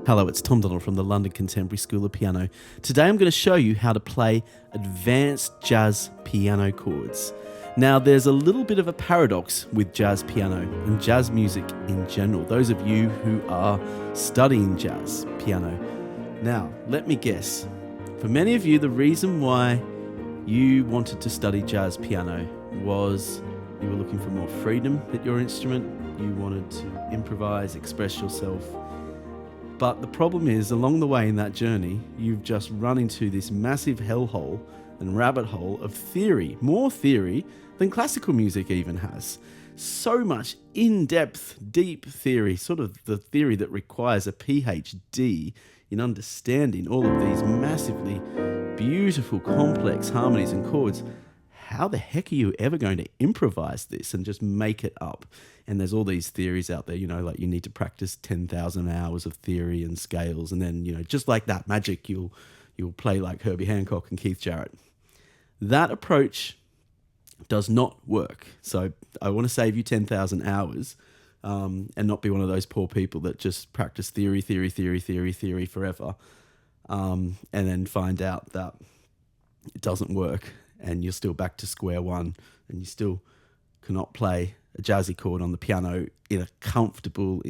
Hello, it's Tom Donald from the London Contemporary School of Piano. Today I'm going to show you how to play advanced jazz piano chords. Now, there's a little bit of a paradox with jazz piano and jazz music in general. Those of you who are studying jazz piano. Now, let me guess. For many of you, the reason why you wanted to study jazz piano was you were looking for more freedom at your instrument. You wanted to improvise, express yourself. But the problem is, along the way in that journey, you've just run into this massive hellhole and rabbit hole of theory, more theory than classical music even has. So much in-depth, deep theory, sort of the theory that requires a PhD in understanding all of these massively beautiful, complex harmonies and chords. How the heck are you ever going to improvise this and just make it up? And there's all these theories out there, like you need to practice 10,000 hours of theory and scales. And then, just like that magic, you'll play like Herbie Hancock and Keith Jarrett. That approach does not work. So I want to save you 10,000 hours and not be one of those poor people that just practice theory forever and then find out that it doesn't work and you're still back to square one and you still cannot play a jazzy chord on the piano in a comfortable,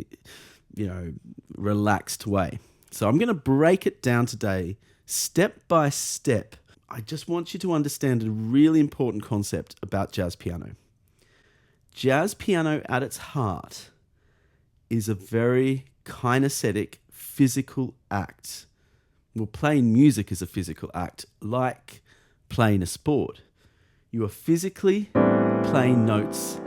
relaxed way. So I'm going to break it down today, step by step. I just want you to understand a really important concept about jazz piano. Jazz piano at its heart is a very kinesthetic, physical act. Well, playing music is a physical act, like playing a sport. You are physically playing notes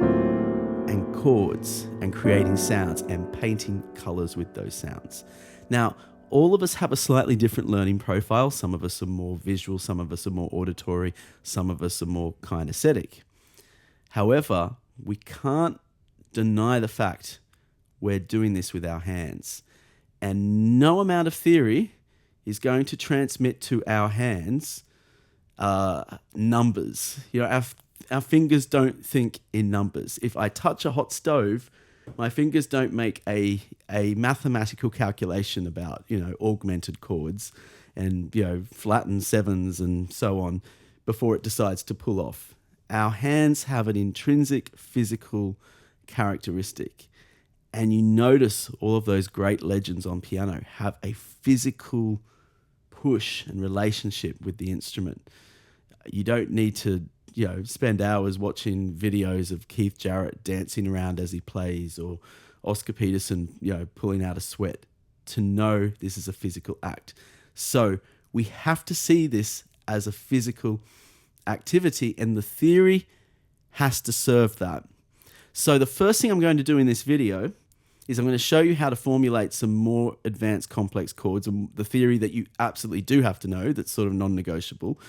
and chords and creating sounds and painting colors with those sounds. Now, all of us have a slightly different learning profile. Some of us are more visual, some of us are more auditory, some of us are more kinesthetic. However, we can't deny the fact we're doing this with our hands. And no amount of theory is going to transmit to our hands numbers. Our fingers don't think in numbers. If I touch a hot stove, my fingers don't make a mathematical calculation about, augmented chords and, flattened sevens and so on before it decides to pull off. Our hands have an intrinsic physical characteristic. And you notice all of those great legends on piano have a physical push and relationship with the instrument. You don't need to spend hours watching videos of Keith Jarrett dancing around as he plays or Oscar Peterson, pulling out a sweat to know this is a physical act. So we have to see this as a physical activity, and the theory has to serve that. So the first thing I'm going to do in this video is I'm going to show you how to formulate some more advanced complex chords and the theory that you absolutely do have to know that's sort of non-negotiable,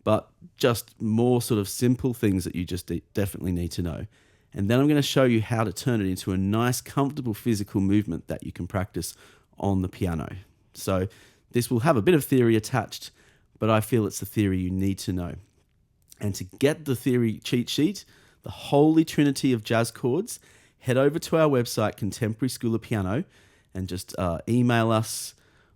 but just more sort of simple things that you just definitely need to know. And then I'm going to show you how to turn it into a nice, comfortable physical movement that you can practice on the piano. So this will have a bit of theory attached, but I feel it's the theory you need to know. And to get the theory cheat sheet, the holy trinity of jazz chords, head over to our website, Contemporary School of Piano, and just email us,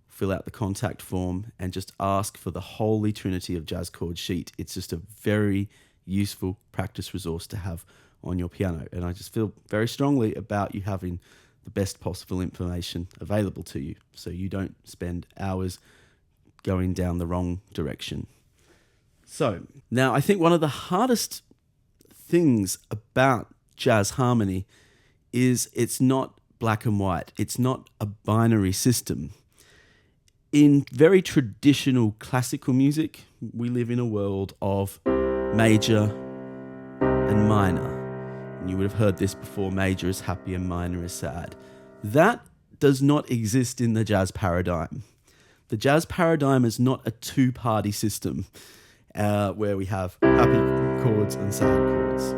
fill out the contact form, and just ask for the holy trinity of jazz chord sheet. It's just a very useful practice resource to have on your piano. And I just feel very strongly about you having the best possible information available to you so you don't spend hours going down the wrong direction. So now I think one of the hardest things about jazz harmony is it's not black and white. It's not a binary system. In very traditional classical music, we live in a world of major and minor. And you would have heard this before, major is happy and minor is sad. That does not exist in the jazz paradigm. The jazz paradigm is not a two-party system where we have happy chords and sad chords.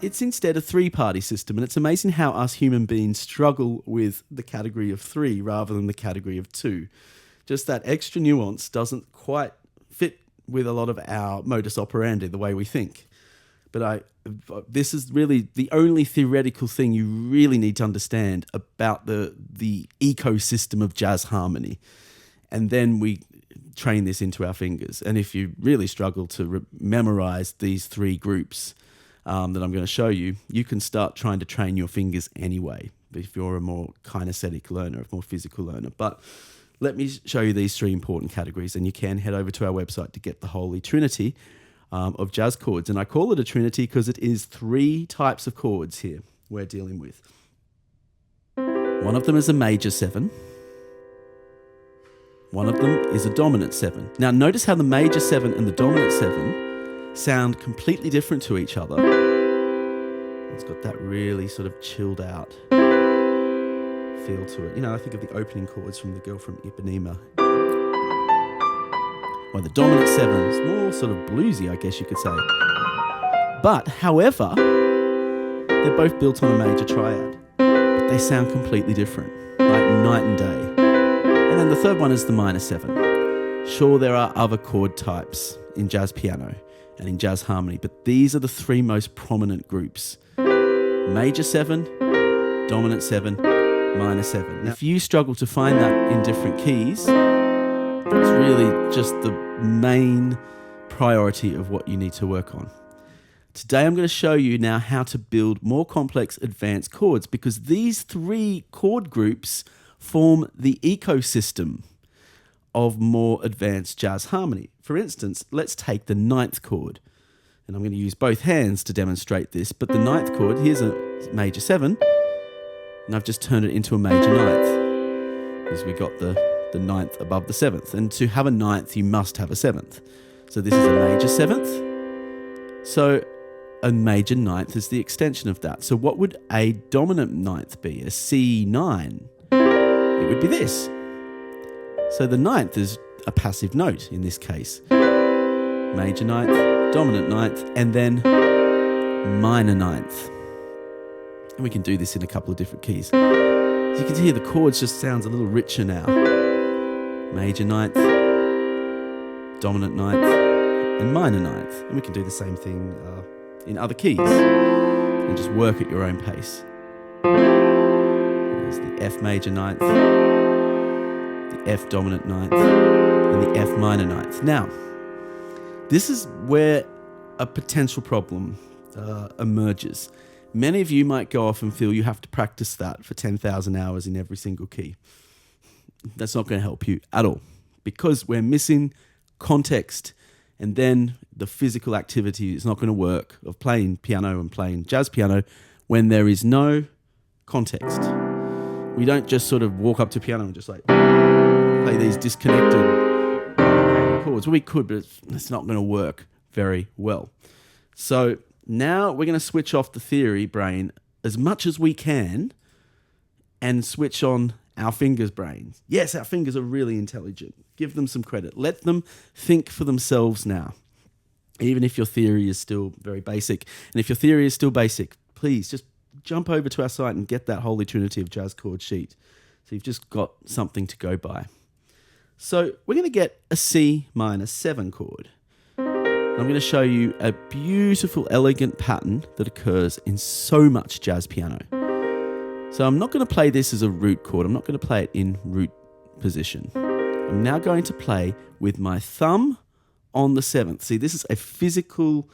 It's instead a three-party system, and it's amazing how us human beings struggle with the category of three rather than the category of two. Just that extra nuance doesn't quite fit with a lot of our modus operandi, the way we think. But this is really the only theoretical thing you really need to understand about the ecosystem of jazz harmony. And then we train this into our fingers. And if you really struggle to memorize these three groups that I'm going to show you, you can start trying to train your fingers anyway, if you're a more kinesthetic learner, a more physical learner. But let me show you these three important categories, and you can head over to our website to get the Holy Trinity of jazz chords. And I call it a trinity because it is three types of chords here we're dealing with. One of them is a major 7. One of them is a dominant 7. Now notice how the major 7 and the dominant 7 sound completely different to each other. It's got that really sort of chilled out feel to it. I think of the opening chords from The Girl from Ipanema. Well, the dominant 7 is more sort of bluesy, I guess you could say. But, however, they're both built on a major triad. But they sound completely different, like night and day. And then the third one is the minor 7. Sure, there are other chord types in jazz piano and in jazz harmony, but these are the three most prominent groups. Major 7, dominant 7, minor 7. Now, if you struggle to find that in different keys, it's really just the main priority of what you need to work on. Today I'm going to show you now how to build more complex advanced chords, because these three chord groups form the ecosystem of more advanced jazz harmony. For instance, let's take the 9th chord. And I'm going to use both hands to demonstrate this, but the 9th chord, here's a major 7, and I've just turned it into a major 9th, because we got the 9th above the 7th. And to have a 9th, you must have a 7th. So this is a major 7th. So a major 9th is the extension of that. So what would a dominant 9th be? A C9. It would be this. So the 9th is a passive note in this case. Major 9th, dominant 9th, and then minor 9th. And we can do this in a couple of different keys. As you can hear, the chords just sounds a little richer now. Major 9th, dominant 9th, and minor 9th. And we can do the same thing in other keys and just work at your own pace. There's the F major 9th, the F dominant 9th, and the F minor 9th. Now, this is where a potential problem emerges. Many of you might go off and feel you have to practice that for 10,000 hours in every single key. That's not going to help you at all, because we're missing context, and then the physical activity is not going to work of playing piano and playing jazz piano when there is no context. We don't just sort of walk up to piano and just like play these disconnected chords. Well, we could, but it's not going to work very well. So now we're going to switch off the theory brain as much as we can and switch on our fingers' brains. Yes, our fingers are really intelligent. Give them some credit. Let them think for themselves now, even if your theory is still very basic. And if your theory is still basic, please just jump over to our site and get that Holy Trinity of Jazz chord sheet. So you've just got something to go by. So we're going to get a C minor 7 chord. I'm going to show you a beautiful, elegant pattern that occurs in so much jazz piano. So I'm not going to play this as a root chord. I'm not going to play it in root position. I'm now going to play with my thumb on the 7th. See, this is a physical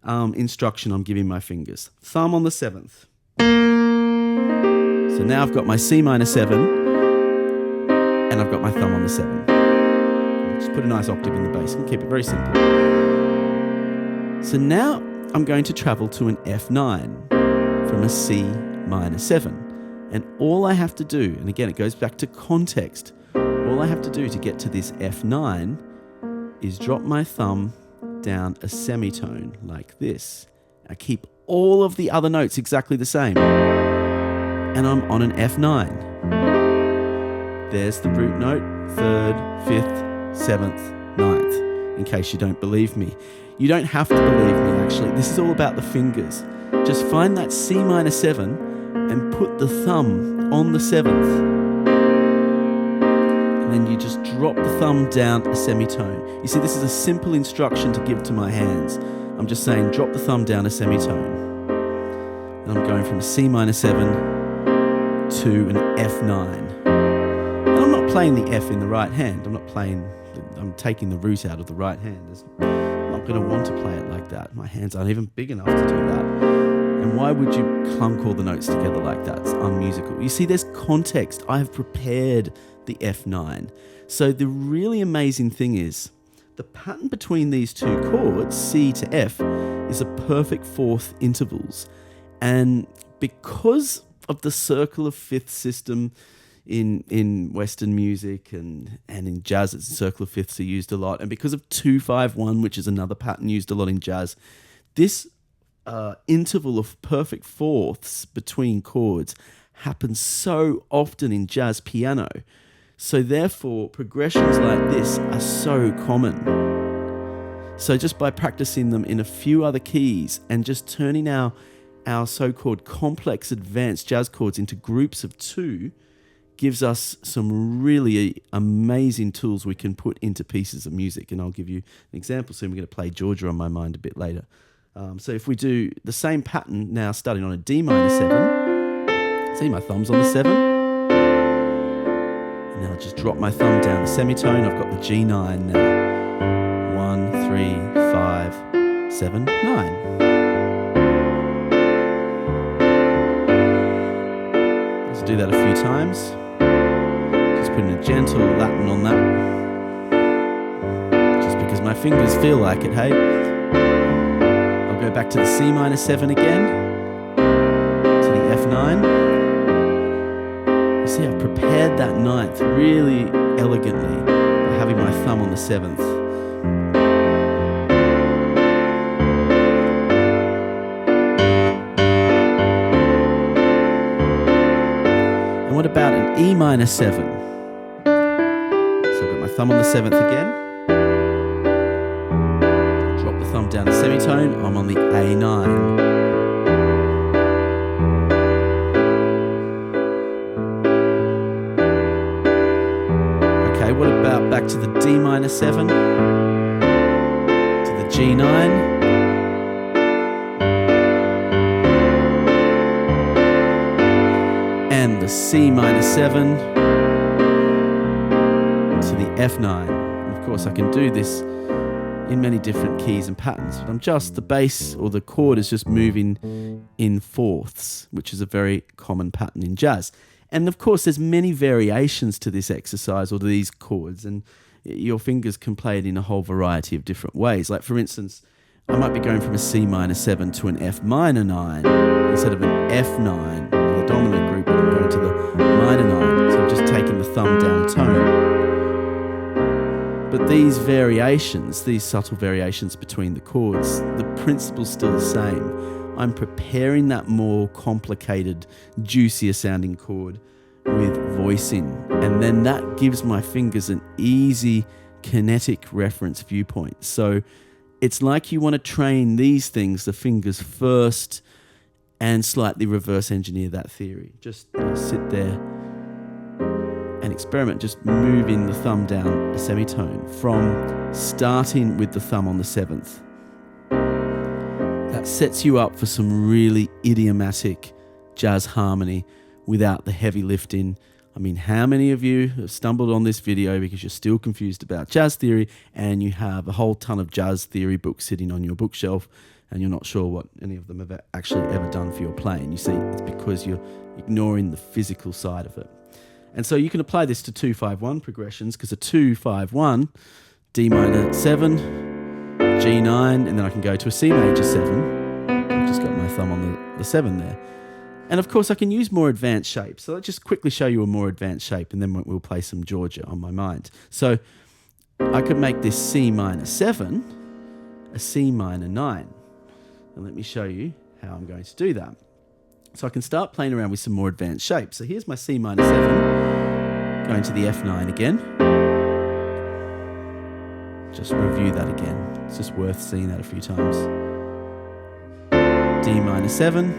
instruction I'm giving my fingers. Thumb on the 7th. So now I've got my C minor 7 and I've got my thumb on the 7. Just put a nice octave in the bass and keep it very simple. So now I'm going to travel to an F9 from a C minor 7. And all I have to do, and again it goes back to context, all I have to do to get to this F9 is drop my thumb down a semitone like this. I keep all of the other notes exactly the same. And I'm on an F9. There's the root note, 3rd, 5th, 7th, 9th, in case you don't believe me. You don't have to believe me, actually. This is all about the fingers. Just find that C minor 7 and put the thumb on the 7th. And then you just drop the thumb down a semitone. You see, this is a simple instruction to give to my hands. I'm I'm just saying drop the thumb down a semitone. And I'm going from a C minor 7 to an F9. And I'm not playing the F in the right hand. I'm taking the root out of the right hand. I'm not going to want to play it like that. My hands aren't even big enough to do that. And why would you clunk all the notes together like that? It's unmusical. You see, there's context. I have prepared the F9. So the really amazing thing is the pattern between these two chords, C to F, is a perfect fourth intervals. And because of the circle of fifth system in Western music and in jazz, it's circle of fifths are used a lot. And because of 2-5-1, which is another pattern used a lot in jazz, this interval of perfect fourths between chords happens so often in jazz piano. So therefore, progressions like this are so common. So just by practicing them in a few other keys and just turning our so-called complex advanced jazz chords into groups of two gives us some really amazing tools we can put into pieces of music. And I'll give you an example soon. We're going to play Georgia on My Mind a bit later. So if we do the same pattern now starting on a D minor 7, see my thumb's on the 7, and now I'll just drop my thumb down the semitone. I've got the G9 now. 1, 3, 5, 7, 9. Let's do that a few times. Just putting a gentle Latin on that. Just because my fingers feel like it, hey? I'll go back to the C minor 7 again. To the F9. You see, I've prepared that ninth really elegantly by having my thumb on the 7th. What about an E minor 7? So I've got my thumb on the 7th again. Drop the thumb down the semitone. I'm on the A9. Okay, what about back to the D minor 7? To the G9. And the C minor 7 to the F9. And of course, I can do this in many different keys and patterns, but the bass or the chord is just moving in fourths, which is a very common pattern in jazz. And of course, there's many variations to this exercise or to these chords, and your fingers can play it in a whole variety of different ways. Like for instance, I might be going from a C minor 7 to an F minor 9 instead of an F9, the dominant group, and I'm going to the minor 9. So I'm just taking the thumb down a tone. But these variations, these subtle variations between the chords, the principle's still the same. I'm preparing that more complicated, juicier sounding chord with voicing. And then that gives my fingers an easy kinetic reference viewpoint. So it's like you want to train these things, the fingers first, and slightly reverse engineer that theory. Just sit there and experiment, just moving the thumb down a semitone from starting with the thumb on the 7th. That sets you up for some really idiomatic jazz harmony without the heavy lifting. I mean, how many of you have stumbled on this video because you're still confused about jazz theory and you have a whole ton of jazz theory books sitting on your bookshelf and you're not sure what any of them have actually ever done for your playing? You see, it's because you're ignoring the physical side of it. And so you can apply this to 2-5-1 progressions, because a 2-5-1, D minor 7, G9, and then I can go to a C major 7. I've just got my thumb on the 7 there. And of course I can use more advanced shapes. So let's just quickly show you a more advanced shape and then we'll play some Georgia on My Mind. So I could make this C minor 7 a C minor 9. And let me show you how I'm going to do that. So I can start playing around with some more advanced shapes. So here's my C minor 7, going to the F9 again. Just review that again. It's just worth seeing that a few times. D minor 7,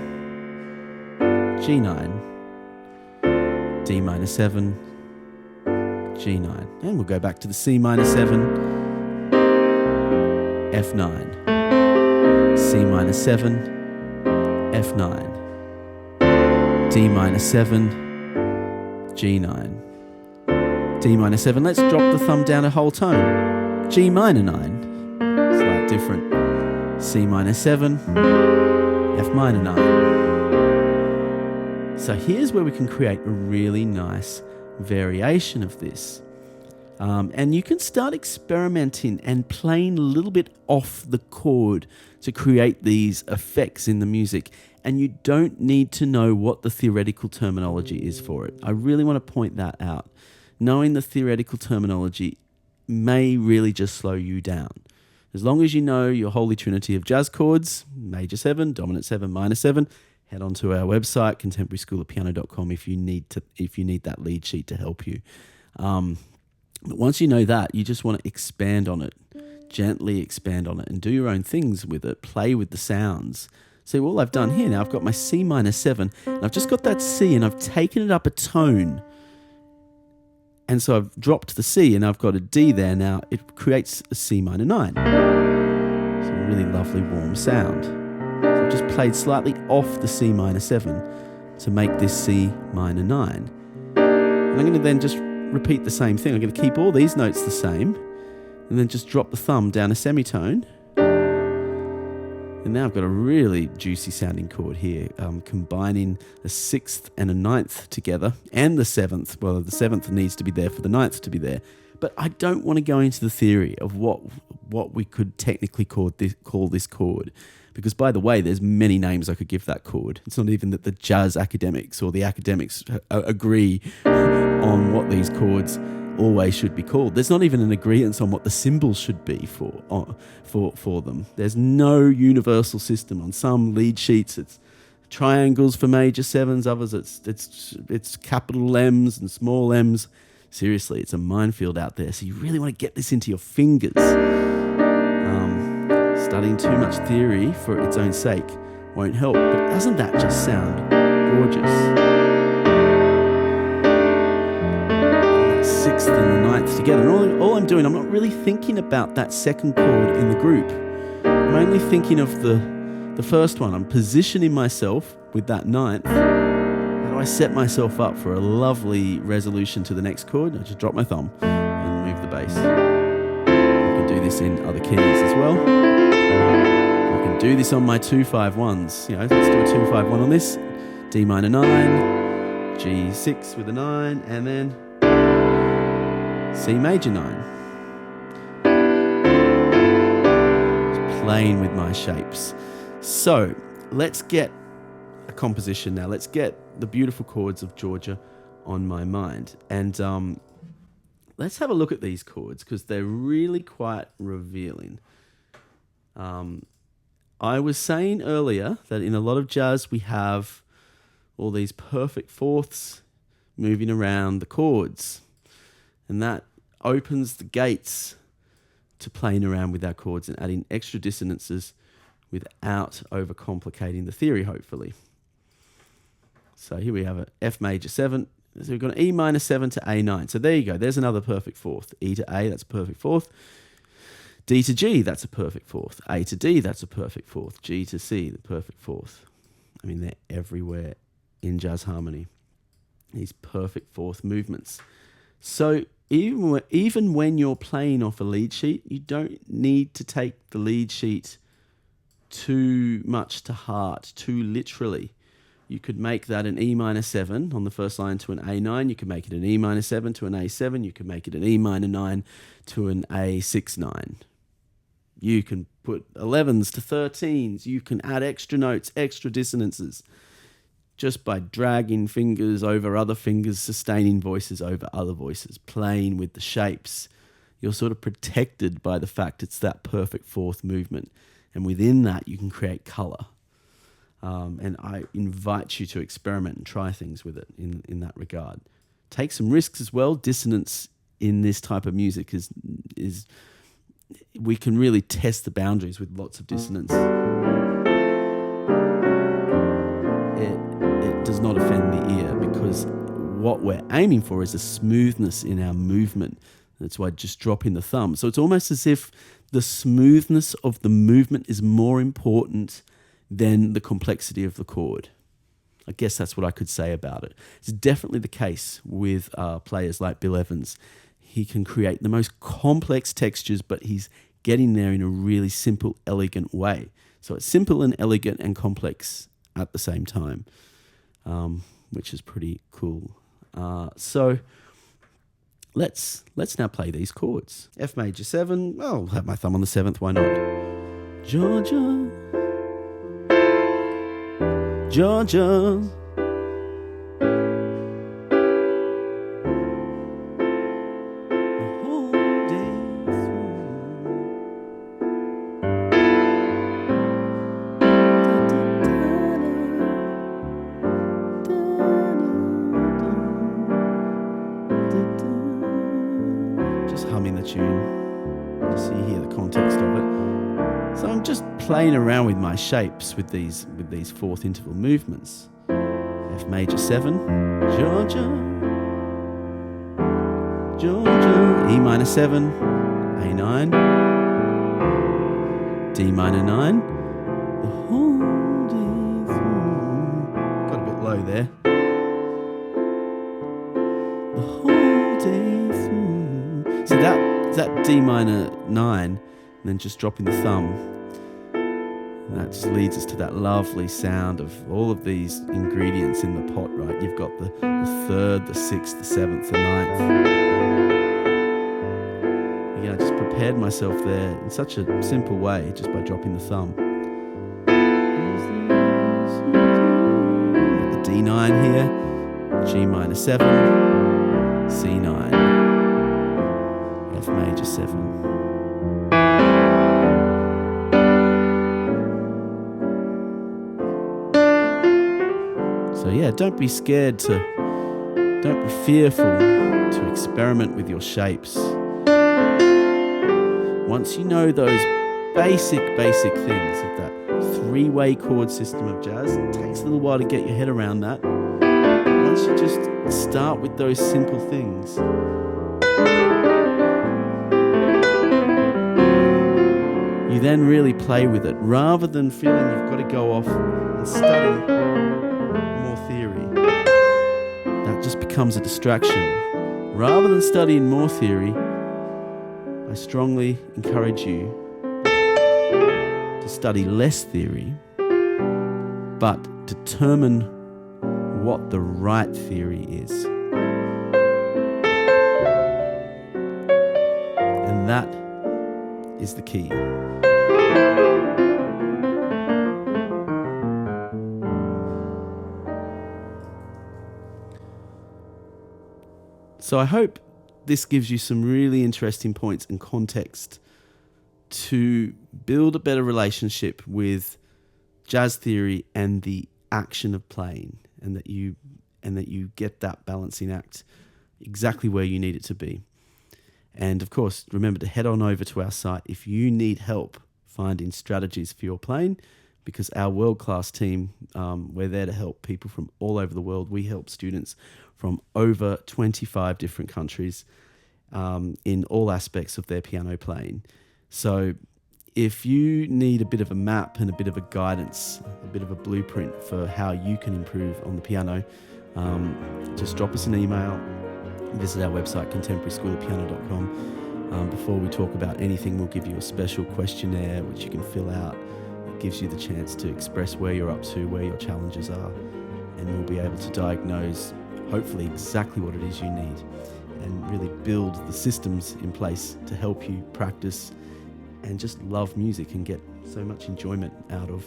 G9, D minor 7, G9. And we'll go back to the C minor 7, F9. C minor 7, F9, D minor 7, G9, D minor 7. Let's drop the thumb down a whole tone. G minor 9, slight different. C minor 7, F minor 9. So here's where we can create a really nice variation of this. And you can start experimenting and playing a little bit off the chord to create these effects in the music. And you don't need to know what the theoretical terminology is for it. I really want to point that out. Knowing the theoretical terminology may really just slow you down. As long as you know your holy trinity of jazz chords, major 7, dominant 7, minor 7, head on to our website, contemporaryschoolofpiano.com, if you need that lead sheet to help you. But once you know that, you just want to expand on it, gently expand on it, and do your own things with it, play with the sounds. So all I've done here now, I've got my C minor 7, and I've just got that C, and I've taken it up a tone. And so I've dropped the C, and I've got a D there now. It creates a C minor 9. It's a really lovely, warm sound. So I've just played slightly off the C minor 7 to make this C minor 9. And I'm going to then just repeat the same thing. I'm going to keep all these notes the same, and then just drop the thumb down a semitone. And now I've got a really juicy sounding chord here, combining a 6th and a 9th together, and the 7th. Well, the 7th needs to be there for the 9th to be there. But I don't want to go into the theory of what we could technically call this chord. Because, by the way, there's many names I could give that chord. It's not even that the jazz academics or the academics agree on what these chords always should be called. There's not even an agreement on what the symbols should be for them. There's no universal system. On some lead sheets, it's triangles for major 7s. Others, it's capital M's and small m's. Seriously, it's a minefield out there. So you really want to get this into your fingers. Studying too much theory for its own sake won't help. But doesn't that just sound gorgeous? That 6th and the 9th together. And all I'm doing, I'm not really thinking about that second chord in the group. I'm only thinking of the first one. I'm positioning myself with that 9th. How do I set myself up for a lovely resolution to the next chord? I just drop my thumb and move the bass. I can do this in other keys as well. I can do this on my 2-5-1s. Let's do a 2-5-1 on this. D minor 9, G6 with a 9, and then C major 9. Just playing with my shapes. So let's get a composition now. Let's get the beautiful chords of Georgia on my mind. And let's have a look at these chords because they're really quite revealing. I was saying earlier that in a lot of jazz we have all these perfect fourths moving around the chords, and that opens the gates to playing around with our chords and adding extra dissonances without overcomplicating the theory, hopefully. So here we have an F major 7. So we've got an E minor 7 to A9. So there you go. There's another perfect fourth. E to A, that's a perfect fourth. D to G, that's a perfect fourth. A to D, that's a perfect fourth. G to C, the perfect fourth. I mean, they're everywhere in jazz harmony. These perfect fourth movements. So even when you're playing off a lead sheet, you don't need to take the lead sheet too much to heart, too literally. You could make that an E minor 7 on the first line to an A9. You could make it an E minor 7 to an A7. You could make it an E minor 9 to an A6-9. You can put 11s to 13s. You can add extra notes, extra dissonances, just by dragging fingers over other fingers, sustaining voices over other voices, playing with the shapes. You're sort of protected by the fact it's that perfect fourth movement. And within that, you can create color. And I invite you to experiment and try things with it in that regard. Take some risks as well. Dissonance in this type of music is we can really test the boundaries with lots of dissonance. It does not offend the ear because what we're aiming for is a smoothness in our movement, That's why just drop in the thumb. So it's almost as if the smoothness of the movement is more important than the complexity of the chord. I guess that's what I could say about it. It's definitely the case with players like Bill Evans. He can create the most complex textures, but he's getting there in a really simple, elegant way. So it's simple and elegant and complex at the same time, which is pretty cool. So let's now play these chords. F major 7. I'll have my thumb on the 7th. Why not? Georgia, Georgia. Humming the tune, so you hear the context of it. So I'm just playing around with my shapes with these fourth interval movements. F major 7, Georgia, Georgia, E minor 7, A9, D minor 9, the whole day through. Got a bit low there. The whole day through. So that D minor 9, and then just dropping the thumb, that just leads us to that lovely sound of all of these ingredients in the pot, right? You've got the 3rd, the 6th, the 7th, the 9th. Again, I just prepared myself there in such a simple way, just by dropping the thumb. Got the D9 here, G minor 7, C9. F major 7. So yeah, don't be scared don't be fearful to experiment with your shapes. Once you know those basic things of that 3-way chord system of jazz, it takes a little while to get your head around that. Once you just start with those simple things, you then really play with it, rather than feeling you've got to go off and study more theory. That just becomes a distraction. Rather than studying more theory, I strongly encourage you to study less theory, but determine what the right theory is. And that is the key. So I hope this gives you some really interesting points and context to build a better relationship with jazz theory and the action of playing, and that you get that balancing act exactly where you need it to be. And of course, remember to head on over to our site if you need help finding strategies for your playing, because our world-class team, we're there to help people from all over the world. We help students from over 25 different countries in all aspects of their piano playing. So if you need a bit of a map and a bit of a guidance, a bit of a blueprint for how you can improve on the piano, just drop us an email, visit our website, contemporaryschoolofpiano.com. Before we talk about anything, we'll give you a special questionnaire which you can fill out. It gives you the chance to express where you're up to, where your challenges are, and we'll be able to diagnose hopefully exactly what it is you need, and really build the systems in place to help you practice and just love music and get so much enjoyment out of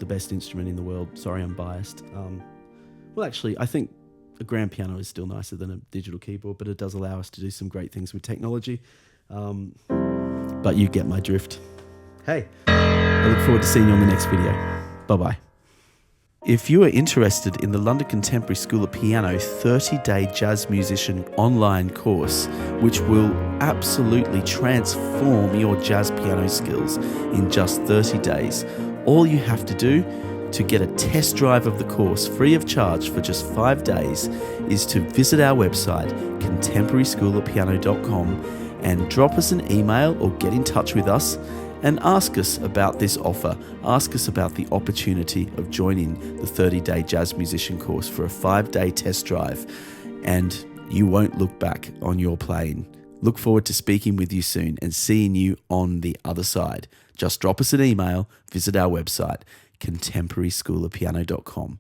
the best instrument in the world. Sorry, I'm biased. Well, actually, I think a grand piano is still nicer than a digital keyboard, but it does allow us to do some great things with technology. But you get my drift. Hey, I look forward to seeing you on the next video. Bye-bye. If you are interested in the London Contemporary School of Piano 30-day jazz musician online course, which will absolutely transform your jazz piano skills in just 30 days, all you have to do to get a test drive of the course free of charge for just 5 days is to visit our website, contemporaryschoolofpiano.com, and drop us an email or get in touch with us and ask us about this offer. Ask us about the opportunity of joining the 30-day jazz musician course for a 5-day test drive, and you won't look back on your playing. Look forward to speaking with you soon and seeing you on the other side. Just drop us an email, visit our website, contemporaryschoolofpiano.com.